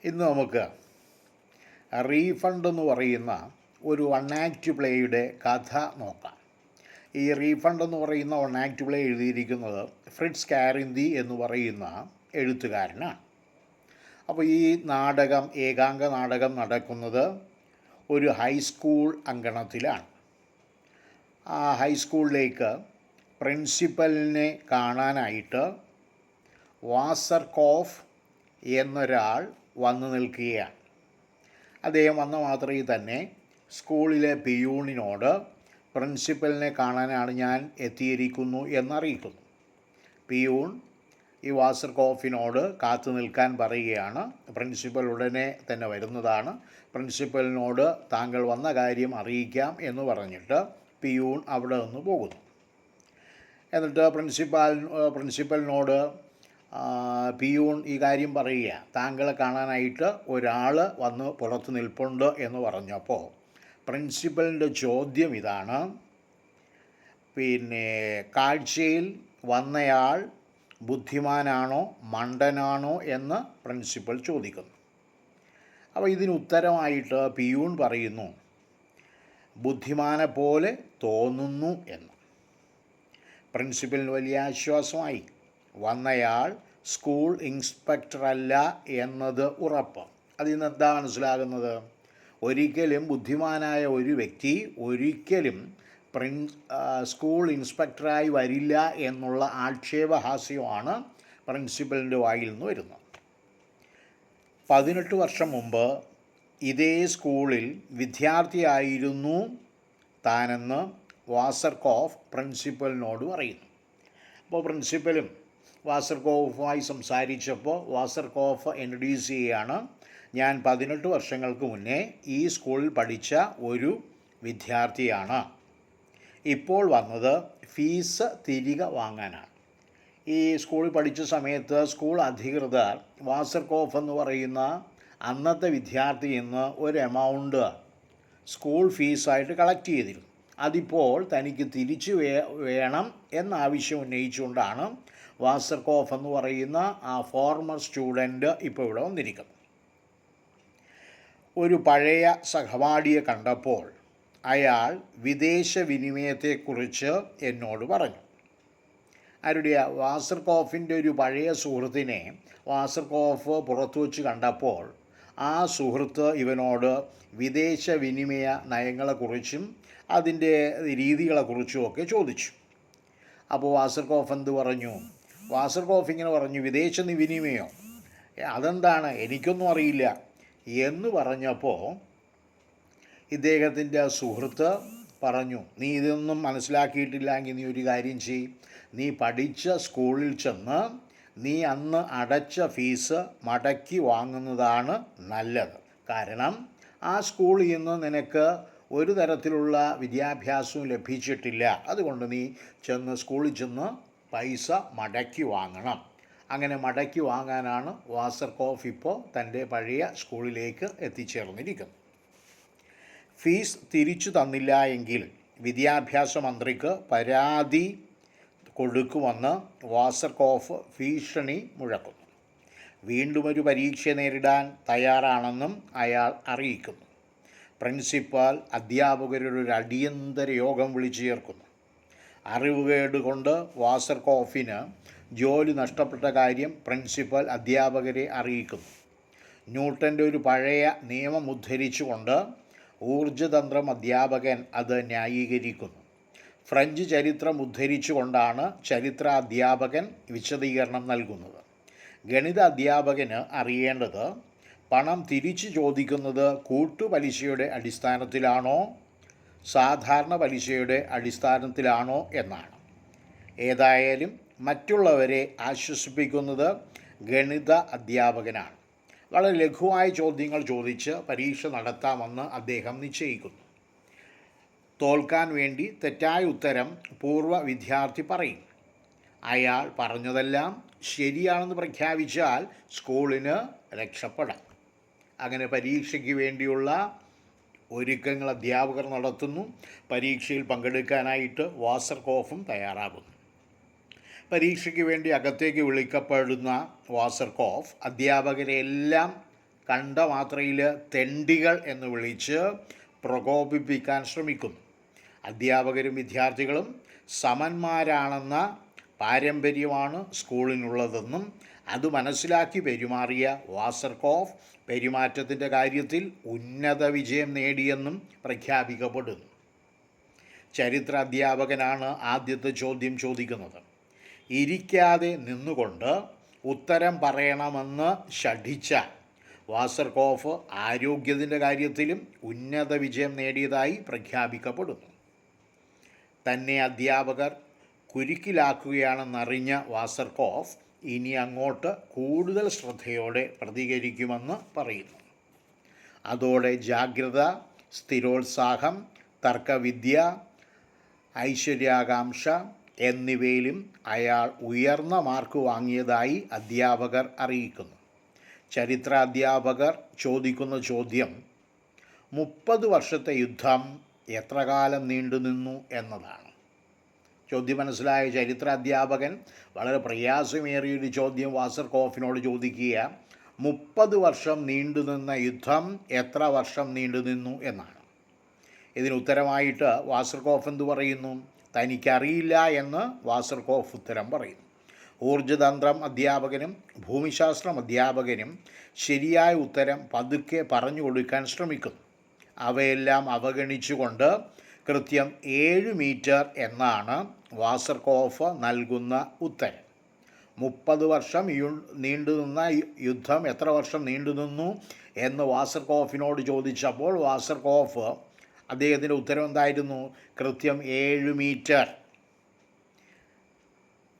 ഇന്ന് നമുക്ക് റീഫണ്ട് എന്ന് പറയുന്ന ഒരു വൺ ആക്ട് പ്ലേയുടെ കഥ നോക്കാം. ഈ റീഫണ്ട് എന്ന് പറയുന്ന വൺ ആക്ട് പ്ലേ എഴുതിയിരിക്കുന്നത് ഫ്രിറ്റ്സ് കാരിന്തി എന്ന് പറയുന്ന എഴുത്തുകാരനാണ്. അപ്പോൾ ഈ നാടകം, ഏകാംഗ നാടകം നടക്കുന്നത് ഒരു ഹൈസ്കൂൾ അങ്കണത്തിലാണ്. ആ ഹൈസ്കൂളിലേക്ക് പ്രിൻസിപ്പലിനെ കാണാനായിട്ട് വാസർകോഫ് എന്നൊരാൾ വന്നു നിൽക്കുകയാണ്. അദ്ദേഹം വന്ന മാത്രമേ തന്നെ സ്കൂളിലെ പിയൂണിനോട് പ്രിൻസിപ്പലിനെ കാണാനാണ് ഞാൻ എത്തിയിരിക്കുന്നു എന്നറിയിക്കുന്നു. പിയൂൺ ഈ വാസർകോഫിനോട് കാത്തു നിൽക്കാൻ പറയുകയാണ്. പ്രിൻസിപ്പൽ ഉടനെ തന്നെ വരുന്നതാണ്. പ്രിൻസിപ്പലിനോട് താങ്കൾ വന്ന കാര്യം അറിയിക്കാം എന്ന് പറഞ്ഞിട്ട് പിയൂൺ അവിടെ നിന്ന് പോകുന്നു. എന്നിട്ട് പ്രിൻസിപ്പലിനോട് പിയൂൺ ഈ കാര്യം പറയുക, താങ്കളെ കാണാനായിട്ട് ഒരാൾ വന്ന് പുറത്ത് നിൽപ്പുണ്ട് എന്ന് പറഞ്ഞപ്പോൾ പ്രിൻസിപ്പലിൻ്റെ ചോദ്യം ഇതാണ്: കാഴ്ചയിൽ വന്നയാൾ ബുദ്ധിമാനാണോ മണ്ടനാണോ എന്ന് പ്രിൻസിപ്പൽ ചോദിക്കുന്നു. അപ്പോൾ ഇതിന് ഉത്തരമായിട്ട് പിയൂൺ പറയുന്നു, ബുദ്ധിമാനെ പോലെ തോന്നുന്നു എന്ന്. പ്രിൻസിപ്പലിന് വലിയ ആശ്വാസമായി. വന്നയാൾ സ്കൂൾ ഇൻസ്പെക്ടറല്ല എന്നത് ഉറപ്പ്. അതിൽ നിന്ന് എന്താ മനസ്സിലാകുന്നത്? ഒരിക്കലും ബുദ്ധിമാനായ ഒരു വ്യക്തി ഒരിക്കലും സ്കൂൾ ഇൻസ്പെക്ടറായി വരില്ല എന്നുള്ള ആക്ഷേപഹാസ്യമാണ് പ്രിൻസിപ്പലിൻ്റെ വായിൽ നിന്ന് വരുന്നത്. 18 വർഷം മുമ്പ് ഇതേ സ്കൂളിൽ വിദ്യാർത്ഥിയായിരുന്നു താനെന്ന് വാസർകോഫ് പ്രിൻസിപ്പലിനോട് പറയുന്നു. അപ്പോൾ പ്രിൻസിപ്പലും വാസർകോഫുമായി സംസാരിച്ചപ്പോൾ വാസർകോഫ് ഇൻട്രൊഡ്യൂസ് ചെയ്യുകയാണ്, ഞാൻ 18 വർഷങ്ങൾക്ക് മുന്നേ ഈ സ്കൂളിൽ പഠിച്ച ഒരു വിദ്യാർത്ഥിയാണ്. ഇപ്പോൾ വന്നത് ഫീസ് തിരികെ വാങ്ങാനാണ്. ഈ സ്കൂളിൽ പഠിച്ച സമയത്ത് സ്കൂൾ അധികൃതർ വാസർകോഫ് എന്ന് പറയുന്ന അന്നത്തെ വിദ്യാർത്ഥിയിൽ നിന്ന് ഒരു എമൗണ്ട് സ്കൂൾ ഫീസായിട്ട് കളക്ട് ചെയ്തിരുന്നു. അതിപ്പോൾ തനിക്ക് തിരിച്ചു വേണം എന്നാവശ്യം ഉന്നയിച്ചുകൊണ്ടാണ് വാസർകോഫ് എന്ന് പറയുന്ന ആ ഫോർമർ സ്റ്റുഡൻറ്റ് ഇപ്പോൾ ഇവിടെ വന്നിരിക്കുന്നത്. ഒരു പഴയ സഹപാഠിയെ കണ്ടപ്പോൾ അയാൾ വിദേശ വിനിമയത്തെക്കുറിച്ച് എന്നോട് പറഞ്ഞു. ആരുടെ? വാസർകോഫിൻ്റെ ഒരു പഴയ സുഹൃത്തിനെ വാസർകോഫ് പുറത്തു വച്ച് കണ്ടപ്പോൾ ആ സുഹൃത്ത് ഇവനോട് വിദേശ വിനിമയ നയങ്ങളെക്കുറിച്ചും അതിൻ്റെ രീതികളെക്കുറിച്ചുമൊക്കെ ചോദിച്ചു. അപ്പോൾ വാസർകോഫ് എന്ത് പറഞ്ഞു? വാസർകോഫ് ഇങ്ങനെ പറഞ്ഞു, വിദേശ വിനിമയോ? അതെന്താണ്, എനിക്കൊന്നും അറിയില്ല എന്ന് പറഞ്ഞപ്പോൾ ഇദ്ദേഹത്തിൻ്റെ സുഹൃത്ത് പറഞ്ഞു, നീ ഇതൊന്നും മനസ്സിലാക്കിയിട്ടില്ലെങ്കിൽ നീ ഒരു കാര്യം ചെയ്യ്, നീ പഠിച്ച സ്കൂളിൽ ചെന്ന് നീ അന്ന് അടച്ച ഫീസ് മടക്കി വാങ്ങുന്നതാണ് നല്ലത്. കാരണം ആ സ്കൂളിൽ നിന്ന് നിനക്ക് ഒരു തരത്തിലുള്ള വിദ്യാഭ്യാസവും ലഭിച്ചിട്ടില്ല. അതുകൊണ്ട് നീ സ്കൂളിൽ ചെന്ന് പൈസ മടക്കി വാങ്ങണം. അങ്ങനെ മടക്കി വാങ്ങാനാണ് വാസർകോഫ് ഇപ്പോൾ തൻ്റെ പഴയ സ്കൂളിലേക്ക് എത്തിച്ചേർന്നിരിക്കുന്നത്. ഫീസ് തിരിച്ചു തന്നില്ല എങ്കിൽ വിദ്യാഭ്യാസ മന്ത്രിക്ക് പരാതി കൊടുക്കുമെന്ന് വാസർകോഫ് ഭീഷണി മുഴക്കുന്നു. വീണ്ടും ഒരു പരീക്ഷ നേരിടാൻ തയ്യാറാണെന്നും അയാൾ അറിയിക്കുന്നു. പ്രിൻസിപ്പാൽ അധ്യാപകരുടെ ഒരു അടിയന്തര യോഗം വിളിച്ചു ചേർക്കുന്നു. അറിവുകേട് കൊണ്ട് വാസർകോഫിന് ജോലി നഷ്ടപ്പെട്ട കാര്യം പ്രിൻസിപ്പൽ അധ്യാപകരെ അറിയിക്കുന്നു. ന്യൂട്ടൻ്റെ ഒരു പഴയ നിയമം ഉദ്ധരിച്ചുകൊണ്ട് ഊർജതന്ത്രം അധ്യാപകൻ അത് ന്യായീകരിക്കുന്നു. ഫ്രഞ്ച് ചരിത്രം ഉദ്ധരിച്ചുകൊണ്ടാണ് ചരിത്ര അധ്യാപകൻ വിശദീകരണം നൽകുന്നത്. ഗണിത അധ്യാപകന് അറിയേണ്ടത് പണം തിരിച്ചു ചോദിക്കുന്നത് കൂട്ടുപലിശയുടെ അടിസ്ഥാനത്തിലാണോ സാധാരണ പലിശയുടെ അടിസ്ഥാനത്തിലാണോ എന്നാണ്. ഏതായാലും മറ്റുള്ളവരെ ആശ്വസിപ്പിക്കുന്നത് ഗണിത അധ്യാപകനാണ്. വളരെ ലഘുവായ ചോദ്യങ്ങൾ ചോദിച്ച് പരീക്ഷ നടത്താമെന്ന് അദ്ദേഹം നിശ്ചയിക്കുന്നു. തോൽക്കാൻ വേണ്ടി തെറ്റായ ഉത്തരം പൂർവ്വ വിദ്യാർത്ഥി പറയും. അയാൾ പറഞ്ഞതെല്ലാം ശരിയാണെന്ന് പ്രഖ്യാപിച്ചാൽ സ്കൂളിന് രക്ഷപ്പെടാം. അങ്ങനെ പരീക്ഷയ്ക്ക് വേണ്ടിയുള്ള ഒരുക്കങ്ങൾ അധ്യാപകർ നടത്തുന്നു. പരീക്ഷയിൽ പങ്കെടുക്കാനായിട്ട് വാസർകോഫും തയ്യാറാകുന്നു. പരീക്ഷയ്ക്ക് വേണ്ടി അകത്തേക്ക് വിളിക്കപ്പെടുന്ന വാസർകോഫ് അധ്യാപകരെല്ലാം കണ്ട മാത്രയിൽ തെണ്ടികൾ എന്ന് വിളിച്ച് പ്രകോപിപ്പിക്കാൻ ശ്രമിക്കുന്നു. അധ്യാപകരും വിദ്യാർത്ഥികളും സമന്മാരാണെന്ന പാരമ്പര്യമാണ് സ്കൂളിനുള്ളതെന്നും അത് മനസ്സിലാക്കി പെരുമാറിയ വാസർകോഫ് പെരുമാറ്റത്തിൻ്റെ കാര്യത്തിൽ ഉന്നത വിജയം നേടിയെന്നും പ്രഖ്യാപിക്കപ്പെടുന്നു. ചരിത്ര അധ്യാപകനാണ് ആദ്യത്തെ ചോദ്യം ചോദിക്കുന്നത്. ഇരിക്കാതെ നിന്നുകൊണ്ട് ഉത്തരം പറയണമെന്ന് ശഠിച്ച വാസർകോഫ് ആരോഗ്യത്തിൻ്റെ കാര്യത്തിലും ഉന്നത വിജയം നേടിയതായി പ്രഖ്യാപിക്കപ്പെടുന്നു. തന്നെ അധ്യാപകർ കുരുക്കിലാക്കുകയാണെന്നറിഞ്ഞ വാസർകോഫ് ഇനി അങ്ങോട്ട് കൂടുതൽ ശ്രദ്ധയോടെ പ്രതികരിക്കുമെന്ന് പറയുന്നു. അതോടെ ജാഗ്രത, സ്ഥിരോത്സാഹം, തർക്കവിദ്യ, ഐശ്വര്യാകാംക്ഷ എന്നിവയിലും അയാൾ ഉയർന്ന മാർക്ക് വാങ്ങിയതായി അധ്യാപകർ അറിയിക്കുന്നു. ചരിത്ര അധ്യാപകർ ചോദിക്കുന്ന ചോദ്യം 30 വർഷത്തെ യുദ്ധം എത്ര കാലം നീണ്ടുനിന്നു എന്നതാണ്. ചോദ്യം മനസ്സിലായ ചരിത്ര അധ്യാപകൻ വളരെ പ്രയാസമേറിയൊരു ചോദ്യം വാസർകോഫിനോട് ചോദിക്കുക, 30 വർഷം നീണ്ടുനിന്ന യുദ്ധം എത്ര വർഷം നീണ്ടുനിന്നു എന്നാണ്. ഇതിന് ഉത്തരമായിട്ട് വാസർകോഫ് എന്തു പറയുന്നു? തനിക്കറിയില്ല എന്ന് വാസർകോഫ് ഉത്തരം പറയുന്നു. ഊർജ്ജതന്ത്രം അധ്യാപകനും ഭൂമിശാസ്ത്രം അധ്യാപകനും ശരിയായ ഉത്തരം പതുക്കെ പറഞ്ഞു കൊടുക്കാൻ ശ്രമിക്കുന്നു. അവയെല്ലാം അവഗണിച്ചുകൊണ്ട് കൃത്യം 7 മീറ്റർ എന്നാണ് വാസർകോഫ് നൽകുന്ന ഉത്തരം. 30 വർഷം നീണ്ടുനിന്ന യുദ്ധം എത്ര വർഷം നീണ്ടുനിന്നു എന്ന് വാസർകോഫിനോട് ചോദിച്ചപ്പോൾ വാസർകോഫ് അദ്ദേഹത്തിൻ്റെ ഉത്തരം എന്തായിരുന്നു? കൃത്യം 7 മീറ്റർ.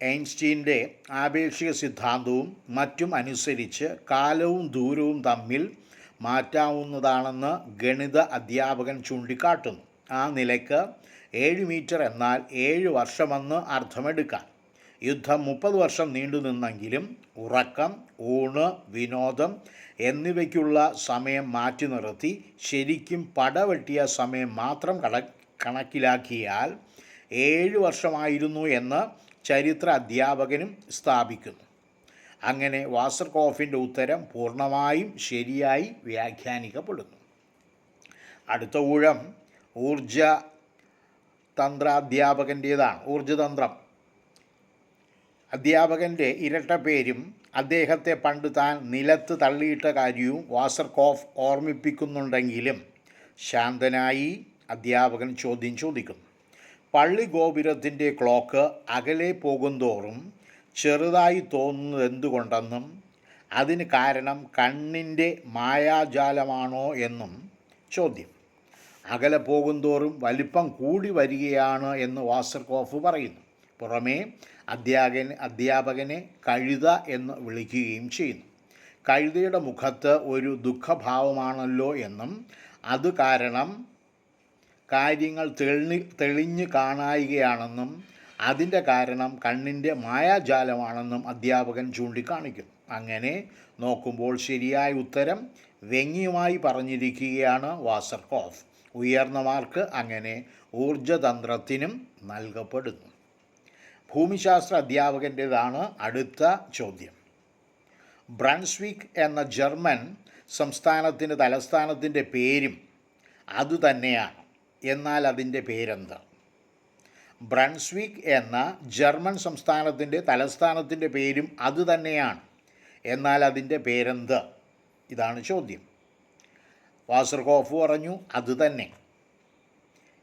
ഐൻസ്റ്റീൻ്റെ ആപേക്ഷിക സിദ്ധാന്തവും മറ്റും അനുസരിച്ച് കാലവും ദൂരവും തമ്മിൽ മാറ്റാവുന്നതാണെന്ന് ഗണിത അധ്യാപകൻ ചൂണ്ടിക്കാട്ടുന്നു. ആ നിലയ്ക്ക് 7 മീറ്റർ എന്നാൽ 7 വർഷമെന്ന് അർത്ഥമെടുക്കാം. യുദ്ധം 30 വർഷം നീണ്ടുനിന്നെങ്കിലും ഉറക്കം, ഊണ്, വിനോദം എന്നിവയ്ക്കുള്ള സമയം മാറ്റി നിർത്തി ശരിക്കും പടവെട്ടിയ സമയം മാത്രം കണക്കിലാക്കിയാൽ 7 വർഷമായിരുന്നു എന്ന് ചരിത്ര അധ്യാപകനും സ്ഥാപിക്കുന്നു. അങ്ങനെ വാസർകോഫിൻ്റെ ഉത്തരം പൂർണ്ണമായും ശരിയായി വ്യാഖ്യാനിക്കപ്പെടുന്നു. അടുത്ത ഊഴം ഊർജ്ജതന്ത്രാധ്യാപകൻ്റേതാണ്. ഊർജ്ജതന്ത്രം അധ്യാപകൻ്റെ ഇരട്ട പേരും അദ്ദേഹത്തെ പണ്ട് താൻ നിലത്ത് തള്ളിയിട്ട കാര്യവും വാസർകോഫ് ഓർമ്മിപ്പിക്കുന്നുണ്ടെങ്കിലും ശാന്തനായി അധ്യാപകൻ ചോദ്യം ചോദിക്കുന്നു. പള്ളി ഗോപുരത്തിൻ്റെ ക്ലോക്ക് അകലെ പോകുന്തോറും ചെറുതായി തോന്നുന്നത് എന്തുകൊണ്ടെന്നും അതിന് കാരണം കണ്ണിൻ്റെ മായാജാലമാണോ എന്നും ചോദ്യം. അകലെ പോകുന്തോറും വലിപ്പം കൂടി വരികയാണ് എന്ന് വാസർകോഫ് പറയുന്നു. പുറമേ അധ്യാപകനെ കഴുത എന്ന് വിളിക്കുകയും ചെയ്യുന്നു. കഴുതയുടെ മുഖത്ത് ഒരു ദുഃഖഭാവമാണല്ലോ എന്നും അത് കാരണം കാര്യങ്ങൾ തെളിഞ്ഞു കാണായികയാണെന്നും അതിൻ്റെ കാരണം കണ്ണിൻ്റെ മായാജാലമാണെന്നും അധ്യാപകൻ ചൂണ്ടിക്കാണിക്കുന്നു. അങ്ങനെ നോക്കുമ്പോൾ ശരിയായ ഉത്തരം വ്യംഗ്യമായി പറഞ്ഞിരിക്കുകയാണ് വാസർകോഫ്. ഉയർന്ന മാർക്ക് അങ്ങനെ ഊർജ്ജതന്ത്രത്തിനും നൽകപ്പെടുന്നു. ഭൂമിശാസ്ത്ര അധ്യാപകൻ്റേതാണ് അടുത്ത ചോദ്യം. ബ്രൺസ്വിക്ക് എന്ന ജർമ്മൻ സംസ്ഥാനത്തിൻ്റെ തലസ്ഥാനത്തിൻ്റെ പേരും അതുതന്നെയാണ്. എന്നാൽ അതിൻ്റെ പേരെന്ത്? ബ്രൺസ്വിക്ക് എന്ന ജർമ്മൻ സംസ്ഥാനത്തിൻ്റെ തലസ്ഥാനത്തിൻ്റെ പേരും അതുതന്നെയാണ്. എന്നാൽ അതിൻ്റെ പേരെന്ത്? ഇതാണ് ചോദ്യം. വാസർകോഫ് പറഞ്ഞു അതുതന്നെ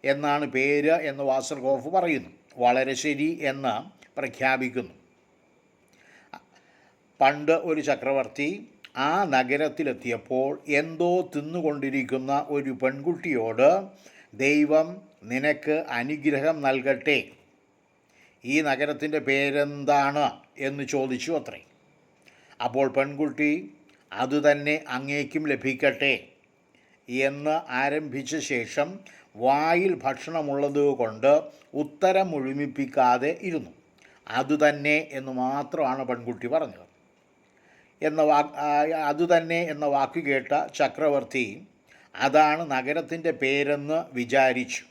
എന്നാണ് പേര് എന്ന് വാസർകോഫ് പറയുന്നു. വളരെ ശരി എന്ന് പ്രഖ്യാപിക്കുന്നു. പണ്ട് ഒരു ചക്രവർത്തി ആ നഗരത്തിലെത്തിയപ്പോൾ എന്തോ തിന്നുകൊണ്ടിരിക്കുന്ന ഒരു പെൺകുട്ടിയോട് ദൈവം നിനക്ക് അനുഗ്രഹം നൽകട്ടെ, ഈ നഗരത്തിൻ്റെ പേരെന്താണ് എന്ന് ചോദിച്ചു അത്രേ. അപ്പോൾ പെൺകുട്ടി അതുതന്നെ അങ്ങേക്കും ലഭിക്കട്ടെ എന്ന് ആരംഭിച്ച ശേഷം വായിൽ ഭക്ഷണമുള്ളതുകൊണ്ട് ഉത്തരം മുഴുമിപ്പിക്കാതെ ഇരുന്നു. അതുതന്നെ എന്ന് മാത്രമാണ് പെൺകുട്ടി പറഞ്ഞത്. അതുതന്നെ എന്ന വാക്ക് കേട്ട ചക്രവർത്തി അതാണ് നഗരത്തിൻ്റെ പേരെന്ന് വിചാരിച്ചു.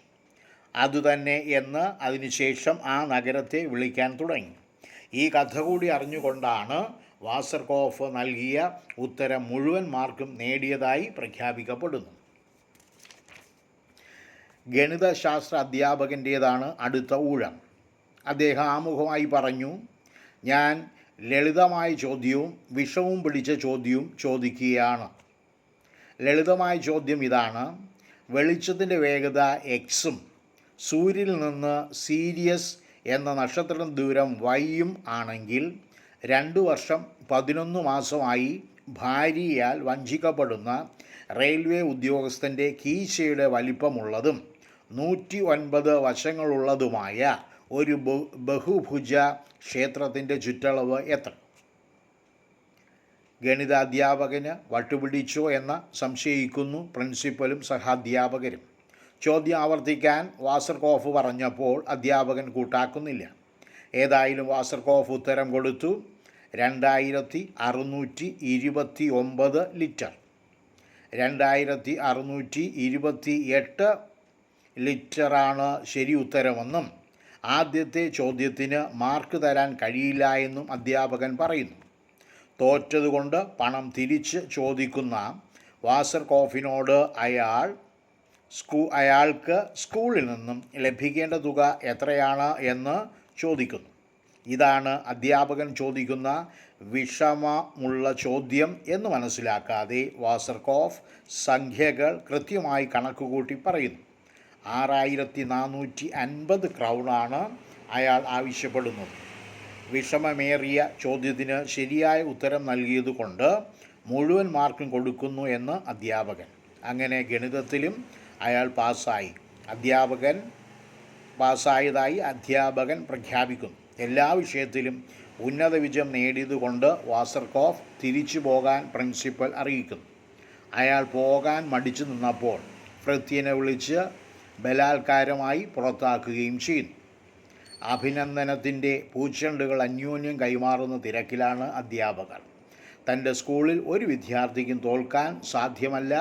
അതുതന്നെ എന്ന് അതിനുശേഷം ആ നഗരത്തെ വിളിക്കാൻ തുടങ്ങി. ഈ കഥ കൂടി അറിഞ്ഞുകൊണ്ടാണ് വാസർകോഫ് നൽകിയ ഉത്തരം മുഴുവൻ മാർക്കും നേടിയതായി പ്രഖ്യാപിക്കപ്പെടുന്നു. ഗണിതശാസ്ത്ര അധ്യാപകൻ്റേതാണ് അടുത്ത ഊഴം. അദ്ദേഹം ആമുഖമായി പറഞ്ഞു, ഞാൻ ലളിതമായ ചോദ്യവും വിഷവും പിടിച്ച ചോദ്യവും ചോദിക്കുകയാണ്. ലളിതമായ ചോദ്യം ഇതാണ്: വെളിച്ചത്തിൻ്റെ വേഗത എക്സും സൂര്യനിൽ നിന്ന് സീരിയസ് എന്ന നക്ഷത്ര ദൂരം വൈയും ആണെങ്കിൽ 2 വർഷം 11 മാസമായി ഭാര്യയാൽ വഞ്ചിക്കപ്പെടുന്ന റെയിൽവേ ഉദ്യോഗസ്ഥൻ്റെ കീശയുടെ വലിപ്പമുള്ളതും 109 വശങ്ങളുള്ളതുമായ ഒരു ബഹുഭുജ ക്ഷേത്രത്തിൻ്റെ ചുറ്റളവ് എത്ര? ഗണിതാധ്യാപകന് വട്ടുപിടിച്ചോ എന്ന് സംശയിക്കുന്നു പ്രിൻസിപ്പലും സഹാധ്യാപകരും. ചോദ്യം ആവർത്തിക്കാൻ വാസർകോഫ് പറഞ്ഞപ്പോൾ അധ്യാപകൻ കൂട്ടാക്കുന്നില്ല. ഏതായാലും വാസർകോഫ് ഉത്തരം കൊടുത്തു. 2629 ലിറ്റർ. 2628 ലിറ്ററാണ് ശരി ഉത്തരമെന്നും ആദ്യത്തെ ചോദ്യത്തിന് മാർക്ക് തരാൻ കഴിയില്ല എന്നും അധ്യാപകൻ പറയുന്നു. തോറ്റതുകൊണ്ട് പണം തിരിച്ച് ചോദിക്കുന്ന വാസർകോഫിനോട് അയാൾക്ക് സ്കൂളിൽ നിന്നും ലഭിക്കേണ്ട തുക എത്രയാണ് എന്ന് ചോദിക്കുന്നു. ഇതാണ് അധ്യാപകൻ ചോദിക്കുന്ന വിഷമമുള്ള ചോദ്യം എന്ന് മനസ്സിലാക്കാതെ വാസർകോഫ് സംഖ്യകൾ കൃത്യമായി കണക്കുകൂട്ടി പറയുന്നു. 6450 ക്രൗണാണ് അയാൾ ആവശ്യപ്പെടുന്നത്. വിഷമമേറിയ ചോദ്യത്തിന് ശരിയായ ഉത്തരം നൽകിയതുകൊണ്ട് മുഴുവൻ മാർക്കും കൊടുക്കുന്നു എന്ന് അധ്യാപകൻ. അങ്ങനെ ഗണിതത്തിലും അയാൾ പാസ്സായി. പാസ്സായതായി അധ്യാപകൻ പ്രഖ്യാപിക്കുന്നു. എല്ലാ വിഷയത്തിലും ഉന്നത വിജയം നേടിയതുകൊണ്ട് വാസർകോഫ് തിരിച്ചു പോകാൻ പ്രിൻസിപ്പൽ അറിയിക്കുന്നു. അയാൾ പോകാൻ മടിച്ചു നിന്നപ്പോൾ ഫ്രിത്യനെ വിളിച്ച് ബലാത്കാരമായി പുറത്താക്കുകയും ചെയ്യുന്നു. അഭിനന്ദനത്തിൻ്റെ പൂച്ചെണ്ടുകൾ അന്യോന്യം കൈമാറുന്ന തിരക്കിലാണ് അധ്യാപകർ. തൻ്റെ സ്കൂളിൽ ഒരു വിദ്യാർത്ഥിക്കും തോൽക്കാൻ സാധ്യമല്ല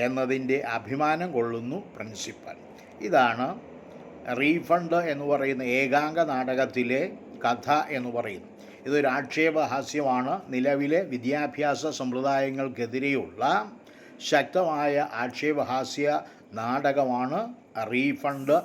എന്നതിൻ്റെ അഭിമാനം കൊള്ളുന്നു പ്രിൻസിപ്പൽ. ഇതാണ് റീഫണ്ട് എന്ന് പറയുന്ന ഏകാംഗ നാടകത്തിലെ കഥ എന്ന് പറയുന്നു. ഇതൊരു ആക്ഷേപഹാസ്യമാണ്. നിലവിലെ വിദ്യാഭ്യാസ സമ്പ്രദായങ്ങൾക്കെതിരെയുള്ള ശക്തമായ ആക്ഷേപഹാസ്യ നാടകമാണ് റീഫണ്ട്.